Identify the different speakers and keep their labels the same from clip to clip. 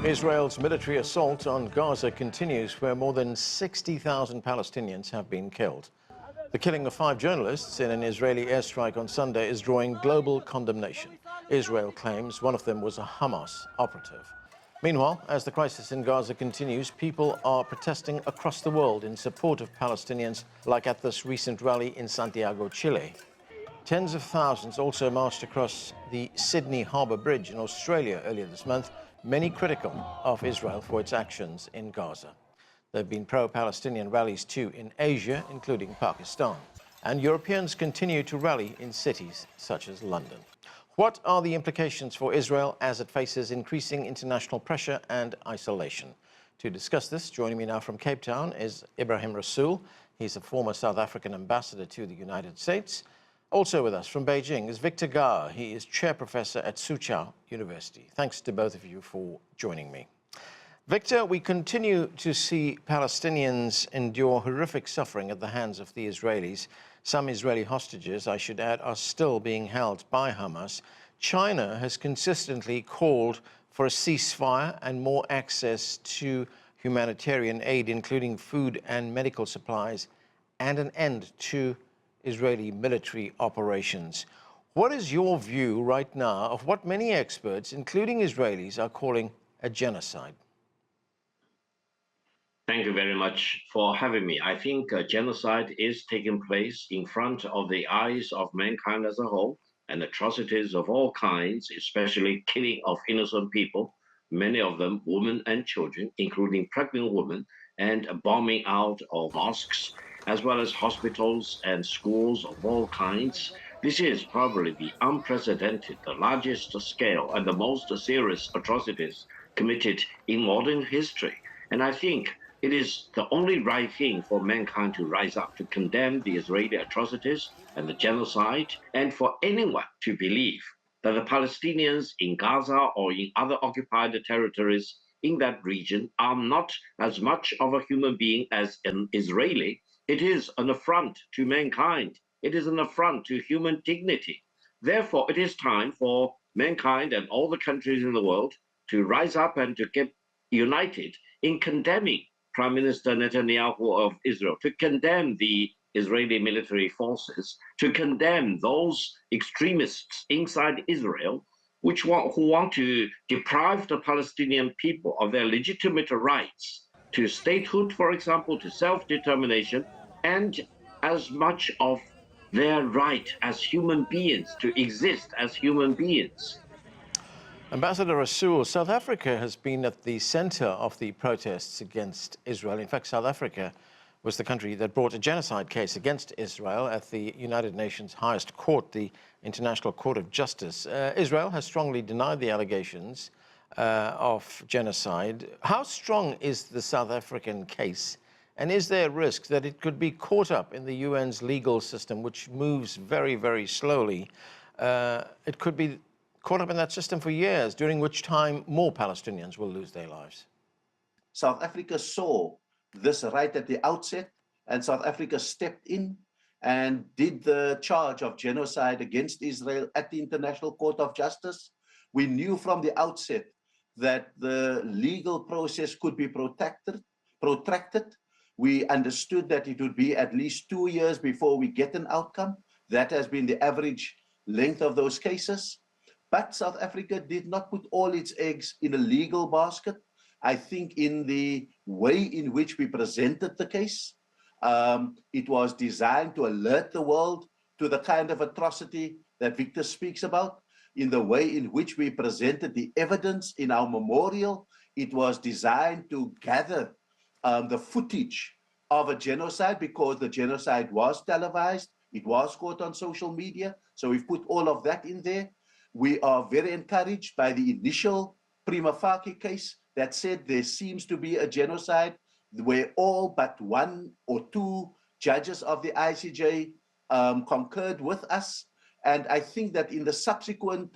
Speaker 1: Israel's military assault on Gaza continues, where more than 60,000 Palestinians have been killed. The killing of 5 journalists in an Israeli airstrike on Sunday is drawing global condemnation. Israel claims one of them was a Hamas operative. Meanwhile, as the crisis in Gaza continues, people are protesting across the world in support of Palestinians, like at this recent rally in Santiago, Chile. Tens of thousands also marched across the Sydney Harbour Bridge in Australia earlier this month, many critical of Israel for its actions in Gaza. There have been pro-Palestinian rallies too in Asia, including Pakistan. And Europeans continue to rally in cities such as London. What are the implications for Israel as it faces increasing international pressure and isolation? To discuss this, joining me now from Cape Town is Ebrahim Rasool. He's a former South African ambassador to the United States. Also with us from Beijing is Victor Gar. He is chair professor at Soochow University. Thanks to both of you for joining me. Victor, we continue to see Palestinians endure horrific suffering at the hands of the Israelis. Some Israeli hostages, I should add, are still being held by Hamas. China has consistently called for a ceasefire and more access to humanitarian aid, including food and medical supplies, and an end to Israeli military operations. What is your view right now of what many experts, including Israelis, are calling a genocide?
Speaker 2: Thank you very much for having me. I think genocide is taking place in front of the eyes of mankind as a whole, and atrocities of all kinds, especially killing of innocent people, many of them women and children, including pregnant women, and bombing out of mosques, as well as hospitals and schools of all kinds. This is probably the unprecedented, the largest scale and the most serious atrocities committed in modern history. And I think it is the only right thing for mankind to rise up to condemn the Israeli atrocities and the genocide, and for anyone to believe that the Palestinians in Gaza or in other occupied territories in that region are not as much of a human being as an Israeli. It is an affront to mankind. It is an affront to human dignity. Therefore, it is time for mankind and all the countries in the world to rise up and to get united in condemning Prime Minister Netanyahu of Israel, to condemn the Israeli military forces, to condemn those extremists inside Israel who want to deprive the Palestinian people of their legitimate rights to statehood, for example, to self-determination, and as much of their right as human beings to exist as human beings.
Speaker 1: Ambassador Rasool, South Africa has been at the center of the protests against Israel. In fact, South Africa was the country that brought a genocide case against Israel at the United Nations highest court, the International Court of Justice. Israel has strongly denied the allegations of genocide. How strong is the South African case? And is there a risk that it could be caught up in the UN's legal system, which moves very, very slowly? It could be caught up in that system for years, during which time more Palestinians will lose their lives.
Speaker 3: South Africa saw this right at the outset, and South Africa stepped in and did the charge of genocide against Israel at the International Court of Justice. We knew from the outset that the legal process could be protracted. We understood that it would be at least 2 years before we get an outcome. That has been the average length of those cases. But South Africa did not put all its eggs in a legal basket. I think in the way in which we presented the case, it was designed to alert the world to the kind of atrocity that Victor speaks about. In the way in which we presented the evidence in our memorial, it was designed to gather the footage of a genocide, because the genocide was televised, it was caught on social media, so we've put all of that in there. We are very encouraged by the initial prima facie case that said there seems to be a genocide, where all but 1 or 2 judges of the ICJ concurred with us. And I think that in the subsequent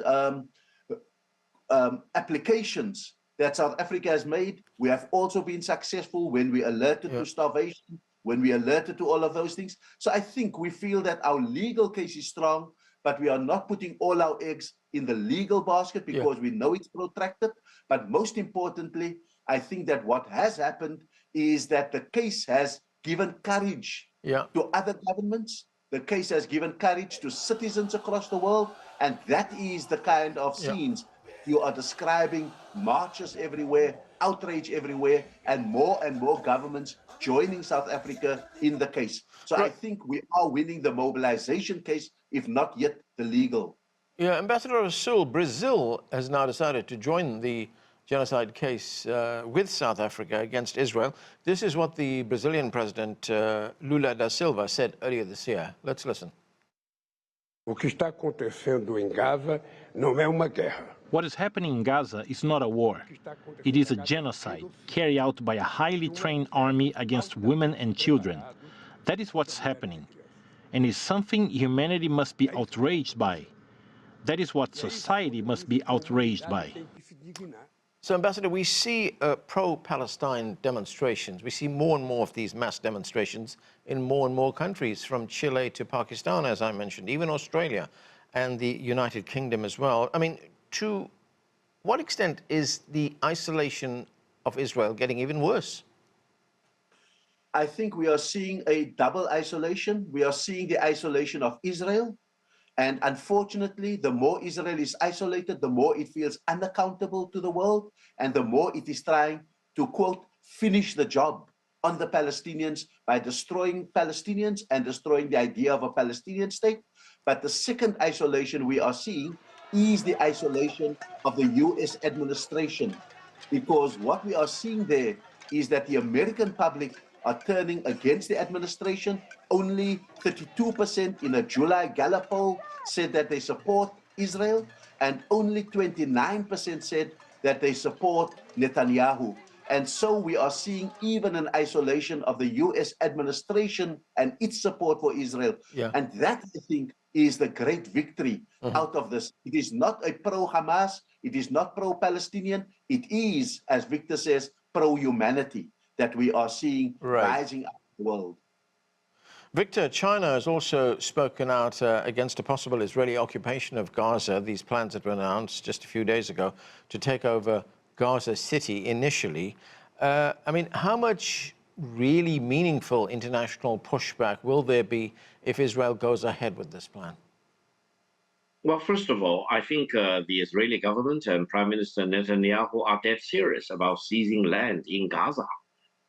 Speaker 3: applications that South Africa has made, we have also been successful when we alerted to starvation, when we alerted to all of those things. So I think we feel that our legal case is strong, but we are not putting all our eggs in the legal basket because we know it's protracted. But most importantly, I think that what has happened is that the case has given courage to other governments. The case has given courage to citizens across the world. And that is the kind of scenes you are describing: marches everywhere, outrage everywhere, and more governments joining South Africa in the case. So I think we are winning the mobilization case, if not yet the legal.
Speaker 1: Yeah, Ambassador Rasool, Brazil has now decided to join the genocide case with South Africa against Israel. This is what the Brazilian President Lula da Silva said earlier this year. Let's listen.
Speaker 4: O que está acontecendo em Gaza não é uma guerra.
Speaker 5: What is happening in Gaza is not a war. It is a genocide carried out by a highly trained army against women and children. That is what's happening, and is something humanity must be outraged by. That is what society must be outraged by.
Speaker 1: So, Ambassador, we see pro-Palestine demonstrations. We see more and more of these mass demonstrations in more and more countries, from Chile to Pakistan, as I mentioned, even Australia and the United Kingdom as well. I mean, to what extent is the isolation of Israel getting even worse?
Speaker 3: I think we are seeing a double isolation. We are seeing the isolation of Israel. And unfortunately, the more Israel is isolated, the more it feels unaccountable to the world, and the more it is trying to, quote, finish the job on the Palestinians by destroying Palestinians and destroying the idea of a Palestinian state. But the second isolation we are seeing is the isolation of the US administration, because what we are seeing there is that the American public are turning against the administration. Only 32% in a July Gallup poll said that they support Israel, and only 29% said that they support Netanyahu. And so we are seeing even an isolation of the US administration and its support for Israel. And that, I think, is the great victory out of this. It is not a pro-Hamas, it is not pro-Palestinian, it is, as Victor says, pro-humanity that we are seeing rising up in the world.
Speaker 1: Victor, China has also spoken out against a possible Israeli occupation of Gaza. These plans that were announced just a few days ago to take over Gaza City initially. I mean, how much really meaningful international pushback will there be if Israel goes ahead with this plan?
Speaker 2: Well, first of all, I think the Israeli government and Prime Minister Netanyahu are dead serious about seizing land in Gaza.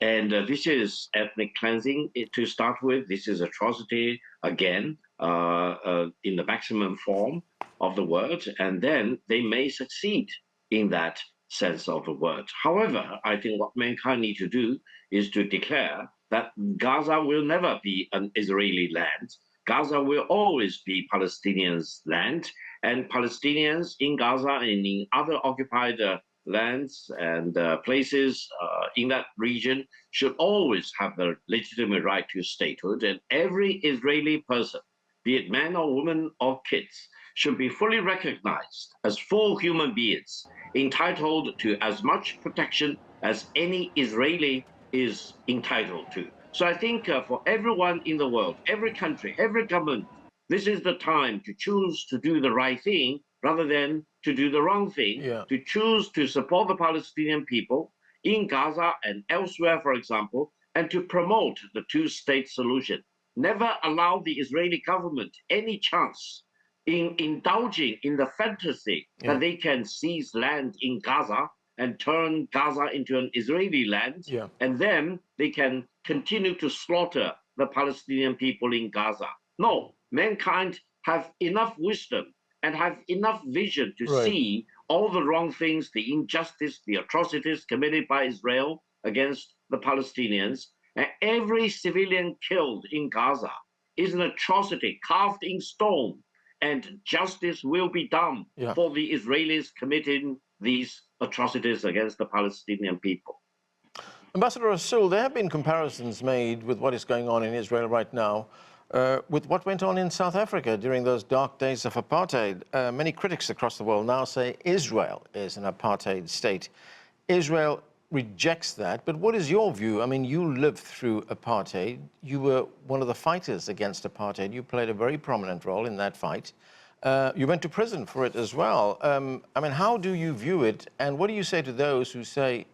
Speaker 2: And this is ethnic cleansing to start with. This is atrocity, again, in the maximum form of the word. And then they may succeed in that sense of the word. However, I think what mankind need to do is to declare that Gaza will never be an Israeli land. Gaza will always be Palestinians' land. And Palestinians in Gaza and in other occupied lands and places in that region should always have the legitimate right to statehood, and every Israeli person, be it man or woman or kids, should be fully recognized as full human beings, entitled to as much protection as any Israeli is entitled to. So I think for everyone in the world, every country, every government, this is the time to choose to do the right thing rather than to do the wrong thing, to choose to support the Palestinian people in Gaza and elsewhere, for example, and to promote the two-state solution. Never allow the Israeli government any chance in indulging in the fantasy that they can seize land in Gaza and turn Gaza into an Israeli land, and then they can continue to slaughter the Palestinian people in Gaza. No, mankind have enough wisdom and have enough vision to see all the wrong things, the injustice, the atrocities committed by Israel against the Palestinians. And every civilian killed in Gaza is an atrocity carved in stone, and justice will be done for the Israelis committing these atrocities against the Palestinian people.
Speaker 1: Ambassador Rasool, there have been comparisons made with what is going on in Israel right now with what went on in South Africa during those dark days of apartheid. Many critics across the world now say Israel is an apartheid state. Israel rejects that, but what is your view? I mean, you lived through apartheid. You were one of the fighters against apartheid. You played a very prominent role in that fight. You went to prison for it as well. I mean, how do you view it, and what do you say to those who say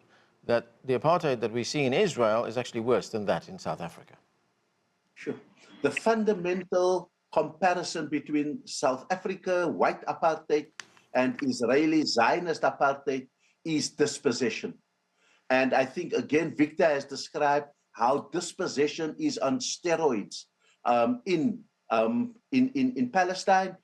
Speaker 1: that the apartheid that we see in Israel is actually worse than that in South Africa?
Speaker 3: Sure. The fundamental comparison between South Africa, white apartheid, and Israeli Zionist apartheid is dispossession. And I think, again, Victor has described how dispossession is on steroids in Palestine.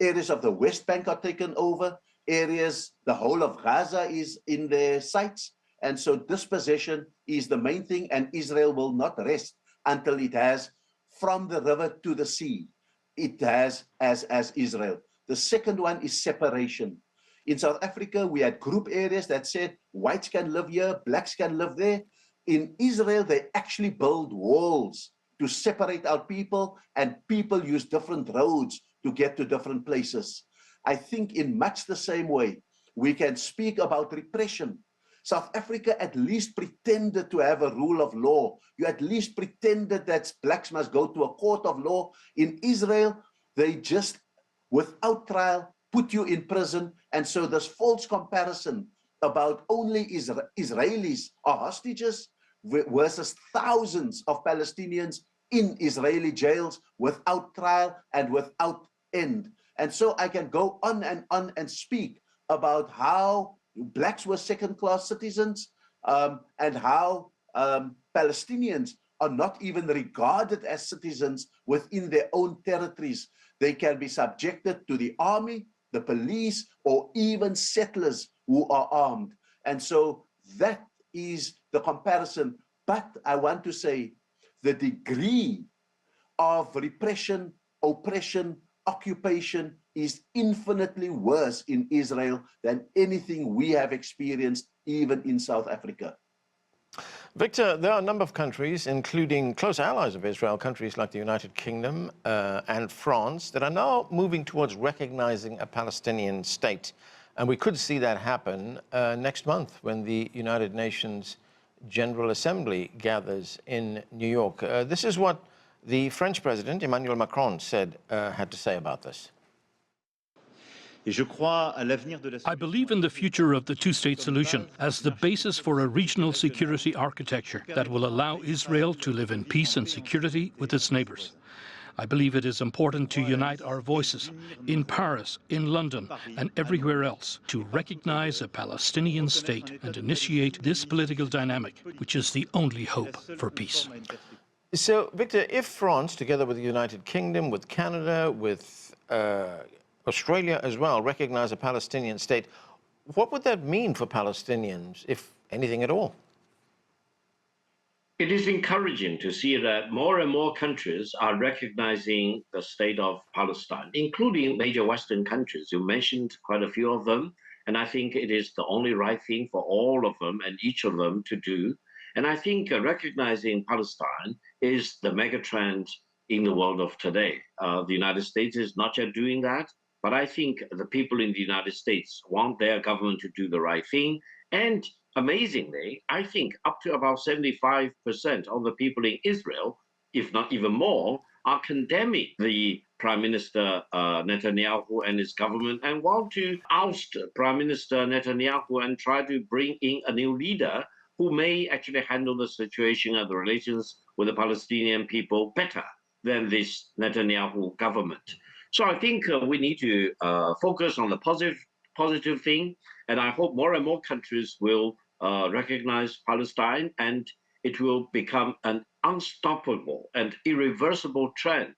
Speaker 3: Areas of the West Bank are taken over. Areas, the whole of Gaza is in their sights. And so dispossession is the main thing, and Israel will not rest until it has, from the river to the sea, it has as Israel. The second one is separation. In South Africa, we had group areas that said whites can live here, blacks can live there. In Israel, they actually build walls to separate our people, and people use different roads to get to different places. I think in much the same way, we can speak about repression. South Africa at least pretended to have a rule of law. You at least pretended that blacks must go to a court of law. In Israel, they just, without trial, put you in prison. And so this false comparison about only Israelis are hostages versus thousands of Palestinians in Israeli jails without trial and without end. And so I can go on and speak about how blacks were second-class citizens and how Palestinians are not even regarded as citizens within their own territories. They can be subjected to the army, the police, or even settlers who are armed. And so that is the comparison. But I want to say the degree of repression, oppression, occupation is infinitely worse in Israel than anything we have experienced even in South Africa.
Speaker 1: Victor, there are a number of countries, including close allies of Israel, countries like the United Kingdom and France, that are now moving towards recognizing a Palestinian state. And we could see that happen next month when the United Nations General Assembly gathers in New York. This is what the French President, Emmanuel Macron, had to say about this.
Speaker 6: I believe in the future of the two-state solution as the basis for a regional security architecture that will allow Israel to live in peace and security with its neighbors. I believe it is important to unite our voices in Paris, in London, and everywhere else to recognize a Palestinian state and initiate this political dynamic, which is the only hope for peace.
Speaker 1: So, Victor, if France, together with the United Kingdom, with Canada, with Australia as well, recognize a Palestinian state, what would that mean for Palestinians, if anything at all?
Speaker 2: It is encouraging to see that more and more countries are recognizing the state of Palestine, including major Western countries. You mentioned quite a few of them, and I think it is the only right thing for all of them and each of them to do. And I think recognizing Palestine is the megatrend in the world of today. The United States is not yet doing that, but I think the people in the United States want their government to do the right thing. And amazingly, I think up to about 75% of the people in Israel, if not even more, are condemning the Prime Minister Netanyahu and his government and want to oust Prime Minister Netanyahu and try to bring in a new leader who may actually handle the situation and the relations with the Palestinian people better than this Netanyahu government. So I think we need to focus on the positive thing, and I hope more and more countries will recognize Palestine, and it will become an unstoppable and irreversible trend,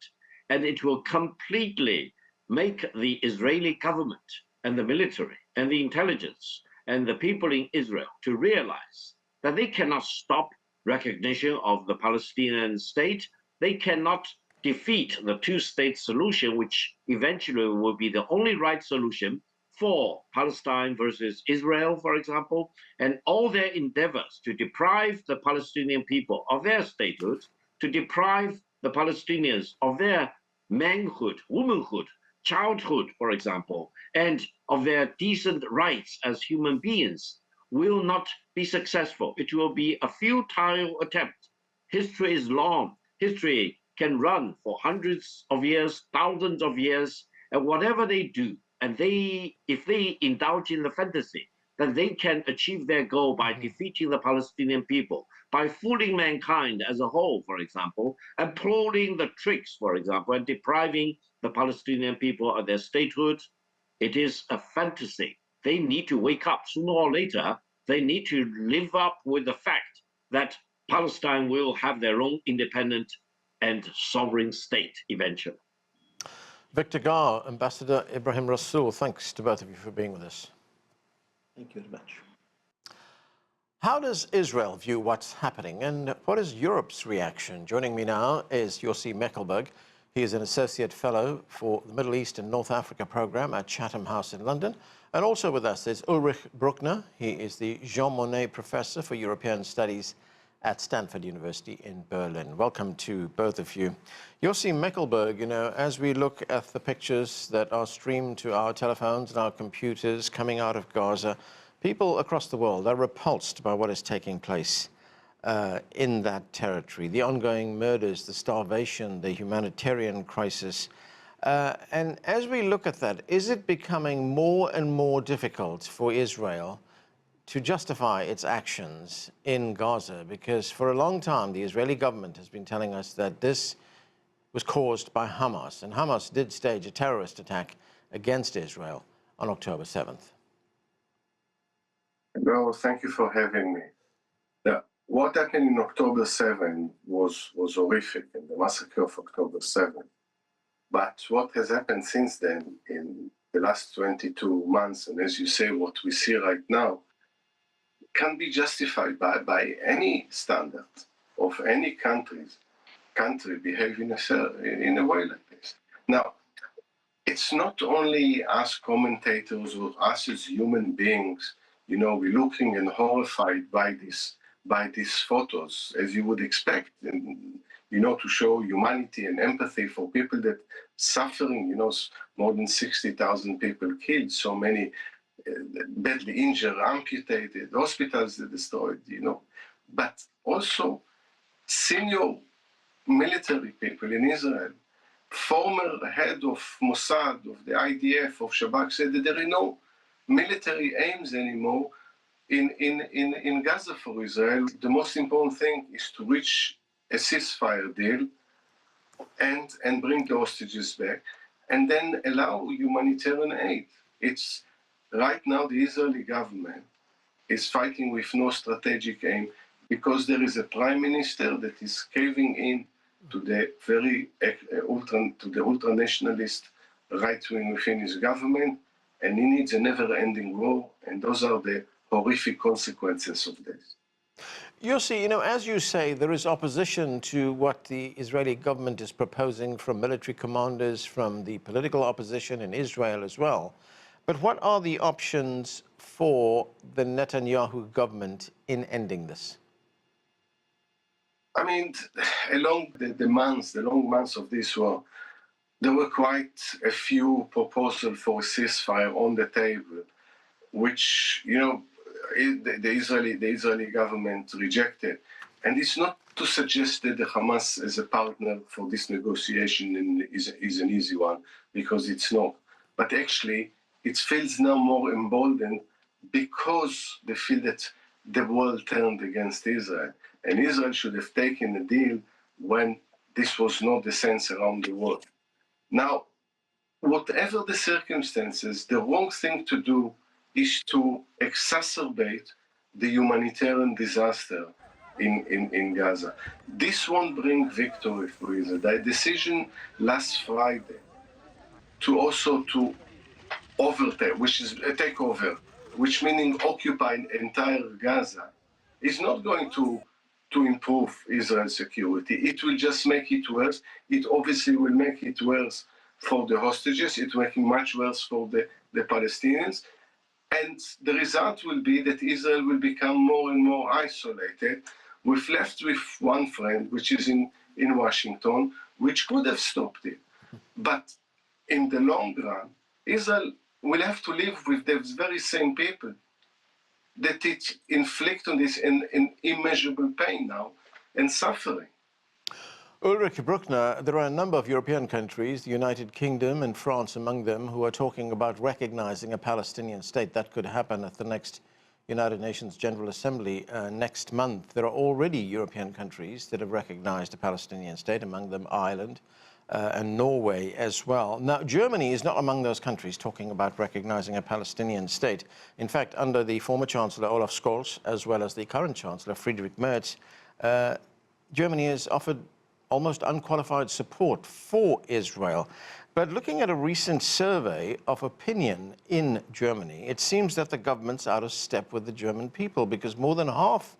Speaker 2: and it will completely make the Israeli government and the military and the intelligence and the people in Israel to realize that they cannot stop recognition of the Palestinian state. They cannot defeat the two-state solution, which eventually will be the only right solution for Palestine versus Israel, for example, and all their endeavors to deprive the Palestinian people of their statehood, to deprive the Palestinians of their manhood, womanhood, childhood, for example, and of their decent rights as human beings, will not be successful. It will be a futile attempt. History is long. History can run for hundreds of years, thousands of years, And whatever they do, and if they indulge in the fantasy that they can achieve their goal by defeating the Palestinian people, by fooling mankind as a whole, for example, and pulling the tricks, for example, and depriving the Palestinian people of their statehood, it is a fantasy. They need to wake up sooner or later. They need to live up with the fact that Palestine will have their own independent and sovereign state eventually.
Speaker 1: Victor Gar, Ambassador Ebrahim Rasool, thanks to both of you for being with us.
Speaker 3: Thank you very much.
Speaker 1: How does Israel view what's happening, and what is Europe's reaction? Joining me now is Yossi Mekelberg. He is an Associate Fellow for the Middle East and North Africa Program at Chatham House in London. And also with us is Ulrich Bruckner. He is the Jean Monnet Professor for European Studies at Stanford University in Berlin. Welcome to both of you. Yossi Mekelberg, as we look at the pictures that are streamed to our telephones and our computers coming out of Gaza, people across the world are repulsed by what is taking place in that territory, the ongoing murders, the starvation, the humanitarian crisis. And as we look at that, is it becoming more and more difficult for Israel to justify its actions in Gaza? Because for a long time, the Israeli government has been telling us that this was caused by Hamas, and Hamas did stage a terrorist attack against Israel on October 7th.
Speaker 7: Well, thank you for having me. What happened in October 7 was horrific, in the massacre of October 7. But what has happened since then in the last 22 months, and as you say, what we see right now, can be justified by any standard of any country behaving in a way like this. Now, it's not only us commentators or us as human beings, we're looking and horrified by these photos, as you would expect, and, to show humanity and empathy for people that suffering, more than 60,000 people killed, so many badly injured, amputated, hospitals destroyed, But also senior military people in Israel, former head of Mossad, of the IDF, of Shabak, said that there are no military aims anymore in Gaza for Israel. The most important thing is to reach a ceasefire deal and bring the hostages back, and then allow humanitarian aid. It's right now the Israeli government is fighting with no strategic aim because there is a prime minister that is caving in to the very ultra-nationalist right wing within his government, and he needs a never-ending war, and those are the horrific consequences of this.
Speaker 1: Yossi, as you say, there is opposition to what the Israeli government is proposing from military commanders, from the political opposition in Israel as well. But what are the options for the Netanyahu government in ending this?
Speaker 7: I mean, along the long months of this war, there were quite a few proposals for a ceasefire on the table, which, the Israeli government rejected. And it's not to suggest that the Hamas as a partner for this negotiation is an easy one, because it's not. But actually, it feels now more emboldened because they feel that the world turned against Israel. And Israel should have taken a deal when this was not the sense around the world. Now, whatever the circumstances, the wrong thing to do is to exacerbate the humanitarian disaster in Gaza. This won't bring victory for Israel. The decision last Friday to overtake, which is a takeover, which meaning occupy entire Gaza, is not going to improve Israel's security. It will just make it worse. It obviously will make it worse for the hostages. It will make it much worse for the Palestinians. And the result will be that Israel will become more and more isolated. We're left with one friend, which is in Washington, which could have stopped it. But in the long run, Israel will have to live with those very same people that it inflict on this an immeasurable pain now and suffering.
Speaker 1: Ulrich, Bruckner, there are a number of European countries, the United Kingdom and France among them, who are talking about recognizing a Palestinian state. That could happen at the next United Nations General Assembly next month. There are already European countries that have recognized a Palestinian state, among them Ireland and Norway as well. Now, Germany is not among those countries talking about recognizing a Palestinian state. In fact, under the former Chancellor Olaf Scholz, as well as the current Chancellor Friedrich Merz, Germany has offered almost unqualified support for Israel. But looking at a recent survey of opinion in Germany, it seems that the government's out of step with the German people, because more than half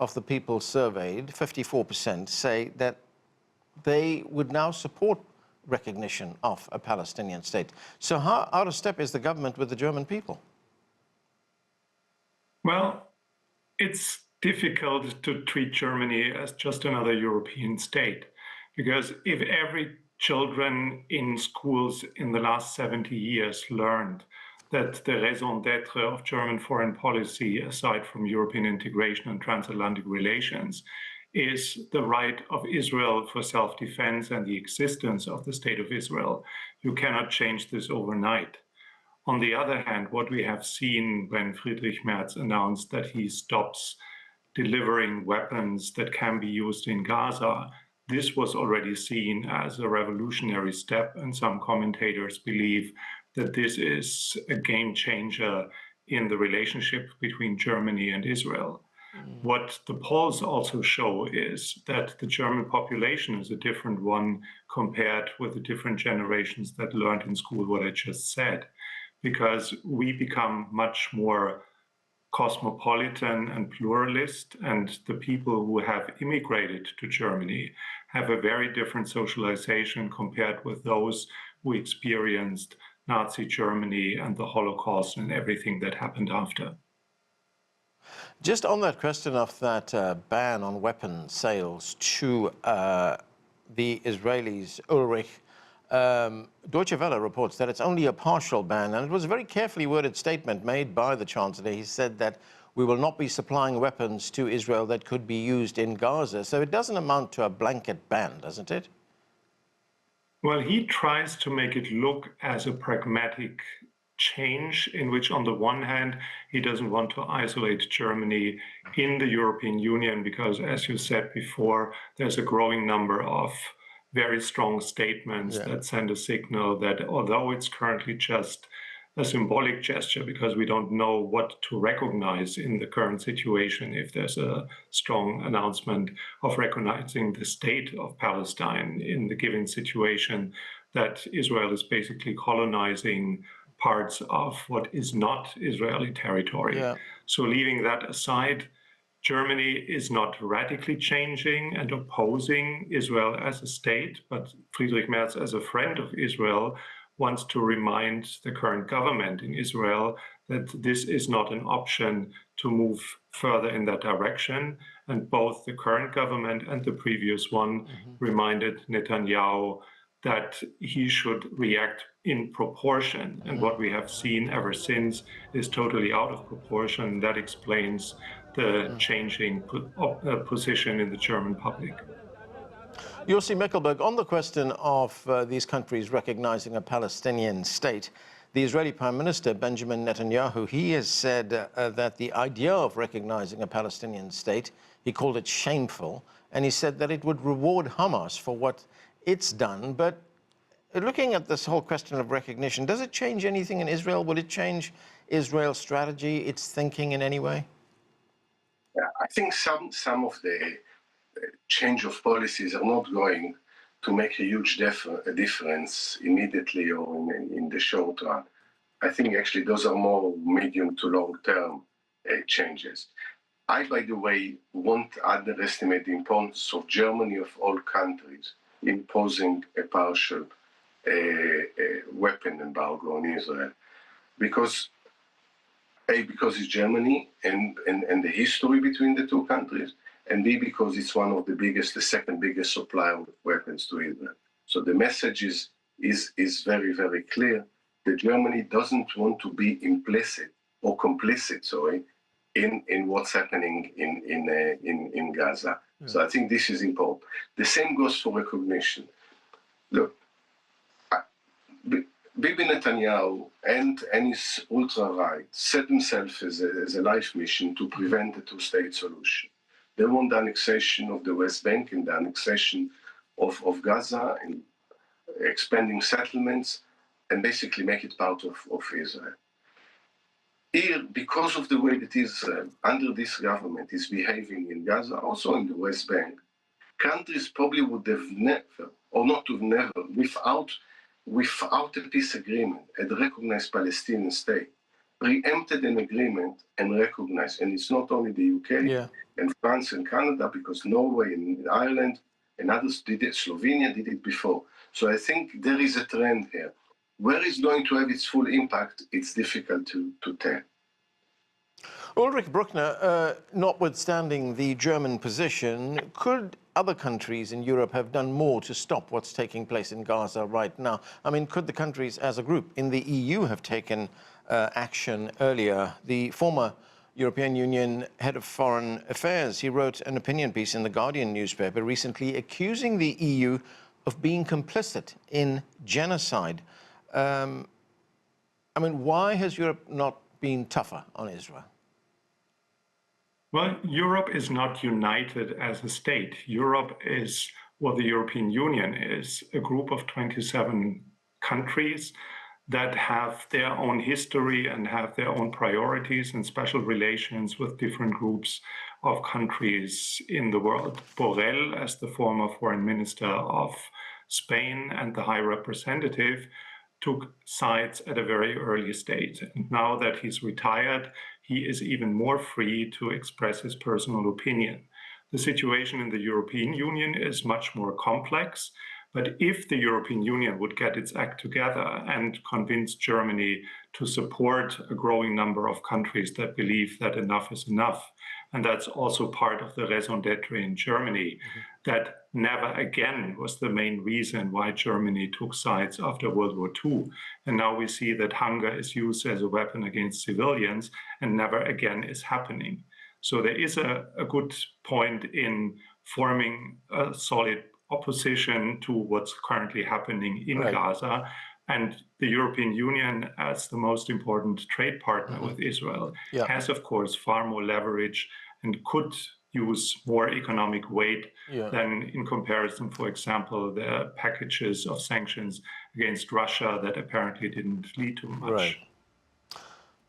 Speaker 1: of the people surveyed, 54%, say that they would now support recognition of a Palestinian state. So how out of step is the government with the German people?
Speaker 8: Well, it's difficult to treat Germany as just another European state, because if every children in schools in the last 70 years learned that the raison d'etre of German foreign policy, aside from European integration and transatlantic relations, is the right of Israel for self-defense and the existence of the State of Israel, you cannot change this overnight. On the other hand, what we have seen when Friedrich Merz announced that he stops delivering weapons that can be used in Gaza, this was already seen as a revolutionary step, and some commentators believe that this is a game changer in the relationship between Germany and Israel. What the polls also show is that the German population is a different one compared with the different generations that learned in school what I just said, because we become much more cosmopolitan and pluralist, and the people who have immigrated to Germany have a very different socialization compared with those who experienced Nazi Germany and the Holocaust and everything that happened after.
Speaker 1: Just on that question of that ban on weapon sales to the Israelis, Ulrich, Deutsche Welle reports that it's only a partial ban, and it was a very carefully worded statement made by the Chancellor. He said that we will not be supplying weapons to Israel that could be used in Gaza. So it doesn't amount to a blanket ban, doesn't it?
Speaker 8: Well, he tries to make it look as a pragmatic change in which, on the one hand, he doesn't want to isolate Germany in the European Union because, as you said before, there's a growing number of very strong statements that send a signal that although it's currently just a symbolic gesture, because we don't know what to recognize in the current situation, if there's a strong announcement of recognizing the state of Palestine in the given situation, that Israel is basically colonizing parts of what is not Israeli territory. So leaving that aside, Germany is not radically changing and opposing Israel as a state, but Friedrich Merz, as a friend of Israel, wants to remind the current government in Israel that this is not an option to move further in that direction. And both the current government and the previous one reminded Netanyahu that he should react in proportion. And what we have seen ever since is totally out of proportion. That explains the changing position in the German public.
Speaker 1: Yossi, Mekelberg, on the question of these countries recognizing a Palestinian state, the Israeli Prime Minister, Benjamin Netanyahu, he has said that the idea of recognizing a Palestinian state, he called it shameful, and he said that it would reward Hamas for what it's done. But looking at this whole question of recognition, does it change anything in Israel? Will it change Israel's strategy, its thinking in any way?
Speaker 7: Yeah, I think some of the change of policies are not going to make a huge difference immediately or in the short run. I think actually those are more medium to long-term changes. I, by the way, won't underestimate the importance of Germany, of all countries, imposing a partial weapon embargo on Israel. Because it's Germany and the history between the two countries, and B, because it's one of the second biggest supplier of weapons to Israel. So the message is very, very clear that Germany doesn't want to be complicit, in what's happening in Gaza. So I think this is important. The same goes for recognition. Look, Bibi Netanyahu and his ultra-right set themselves as a life mission to prevent a two-state solution. They want the annexation of the West Bank and the annexation of Gaza and expanding settlements and basically make it part of Israel. Here, because of the way that Israel, under this government, is behaving in Gaza, also in the West Bank, countries probably would have never, or not have never, without a peace agreement, had recognized Palestinian state, preempted an agreement and recognized, and it's not only the UK and France and Canada, because Norway and Ireland and others did it, Slovenia did it before. So I think there is a trend here. Where it's going to have its full impact, it's difficult to tell.
Speaker 1: Ulrich Bruckner, notwithstanding the German position, could other countries in Europe have done more to stop what's taking place in Gaza right now? I mean, could the countries as a group in the EU have taken action earlier? The former European Union head of foreign affairs, he wrote an opinion piece in the Guardian newspaper recently accusing the EU of being complicit in genocide. I mean, why has Europe not been tougher on Israel?
Speaker 8: Well, Europe is not united as a state. Europe is what the European Union is, a group of 27 countries that have their own history and have their own priorities and special relations with different groups of countries in the world. Borrell, as the former foreign minister of Spain and the High Representative, took sides at a very early stage. And now that he's retired, he is even more free to express his personal opinion. The situation in the European Union is much more complex, but if the European Union would get its act together and convince Germany to support a growing number of countries that believe that enough is enough, and that's also part of the raison d'etre in Germany, that never again was the main reason why Germany took sides after World War II. And now we see that hunger is used as a weapon against civilians and never again is happening. So there is a good point in forming a solid opposition to what's currently happening in Gaza. And the European Union, as the most important trade partner with Israel, has, of course, far more leverage and could use more economic weight than in comparison, for example, the packages of sanctions against Russia that apparently didn't lead to much.
Speaker 1: Right.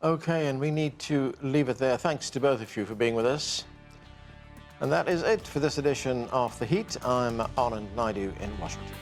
Speaker 1: Okay, and we need to leave it there. Thanks to both of you for being with us. And that is it for this edition of The Heat. I'm Anand Naidu in Washington.